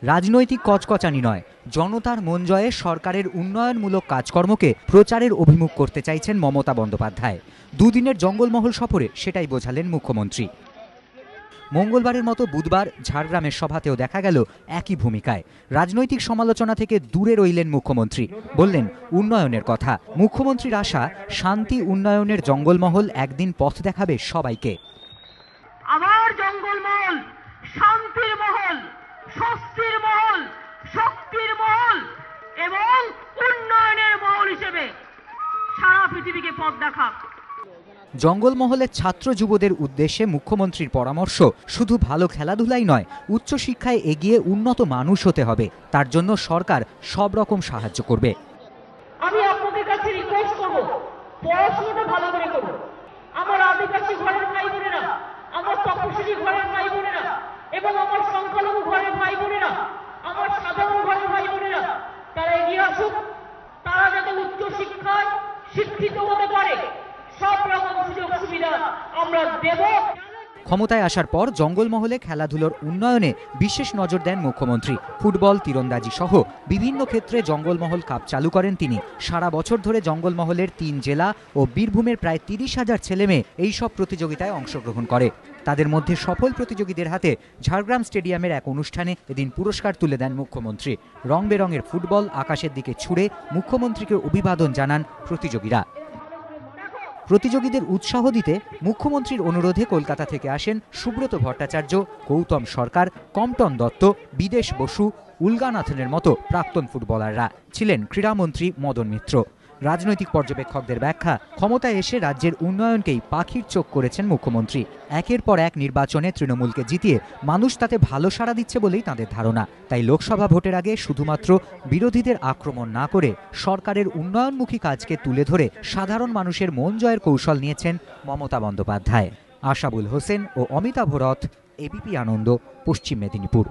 রাজনৈতিক কচকচানি নয়, জনতার মন জয়ে সরকারের উন্নয়নমূলক কাজকর্মকে প্রচারের অভিমুখ করতে চাইছেন মমতা বন্দ্যোপাধ্যায়। দুদিনের জঙ্গলমহল সফরে সেটাই বোঝালেন মুখ্যমন্ত্রী। মঙ্গলবারের মতো বুধবার ঝাড়গ্রামের সভাতেও দেখা গেল একই ভূমিকায়। রাজনৈতিক সমালোচনা থেকে দূরে রইলেন মুখ্যমন্ত্রী, বললেন উন্নয়নের কথা। মুখ্যমন্ত্রীর আশা, শান্তি উন্নয়নের জঙ্গলমহল একদিন পথ দেখাবে সবাইকে। আমার জঙ্গলমহল শান্তির মহল, স্বস্তির মহল, শক্তির মহল এবং উন্নয়নের মহল হিসেবে সারা পৃথিবীকে পথ দেখাক। জঙ্গলমহলের ছাত্র যুবদের উদ্দেশ্যে মুখ্যমন্ত্রীর পরামর্শ, শুধু ভালো খেলাধুলাই নয়, উচ্চশিক্ষায় এগিয়ে উন্নত মানুষ হতে হবে। তার জন্য সরকার সব রকম সাহায্য করবে। আমি আপনাদের কাছে রিকোয়েস্ট করব, পড়াশোনাটা ভালো করে করুন। আমার আদিবাসী ঘরের ভাই বোনেরা, আমার তপশিলি ঘরের ভাই বোনেরা এবং আমার সংখ্যালঘু ঘরের ভাই বোনেরা, আমার সাধারণ ঘরের ভাই বোনেরা, তারা এগিয়ে আসুক। তারা যাতে উচ্চশিক্ষায় শিক্ষিত হতে পারে, সব রকম সুযোগ সুবিধা আমরা দেব। ক্ষমতায় আসার পর জঙ্গলমহলে খেলাধুলোর উন্নয়নে বিশেষ নজর দেন মুখ্যমন্ত্রী। ফুটবল, তীরন্দাজি সহ বিভিন্ন ক্ষেত্রে জঙ্গলমহল কাপ চালু করেন তিনি। সারা বছর ধরে জঙ্গলমহলের 3 জেলা ও বীরভূমের প্রায় 30,000 ছেলেমেয়ে এইসব প্রতিযোগিতায় অংশগ্রহণ করে। তাদের মধ্যে সফল প্রতিযোগীদের হাতে ঝাড়গ্রাম স্টেডিয়ামের এক অনুষ্ঠানে এদিন পুরস্কার তুলে দেন মুখ্যমন্ত্রী। রং বেরঙের ফুটবল আকাশের দিকে ছুড়ে মুখ্যমন্ত্রীকে অভিবাদন জানান প্রতিযোগীরা। প্রতিযোগীদের উৎসাহ দিতে মুখ্যমন্ত্রীর অনুরোধে কলকাতা থেকে আসেন সুব্রত ভট্টাচার্য, গৌতম সরকার, কমটন দত্ত, বিদেশ বসু, উলগানাথনের মতো প্রাক্তন ফুটবলাররা। ছিলেন ক্রীড়ামন্ত্রী মদন মিত্র। রাজনৈতিক পর্যবেক্ষকদের ব্যাখ্যা, ক্ষমতায় এসে রাজ্যের উন্নয়নকেই পাখির চোখ করেছেন মুখ্যমন্ত্রী। একের পর এক নির্বাচনে তৃণমূলকে জিতিয়ে মানুষ তাতে ভালো সাড়া দিচ্ছে বলেই তাদের ধারণা। তাই লোকসভা ভোটের আগে শুধুমাত্র বিরোধীদের আক্রমণ না করে সরকারের উন্নয়নমুখী কাজকে তুলে ধরে সাধারণ মানুষের মন জয়ের কৌশল নিয়েছেন মমতা বন্দ্যোপাধ্যায়। আশাবুল হোসেন ও অমিতাভ রথ, এবিপি আনন্দ, পশ্চিম মেদিনীপুর।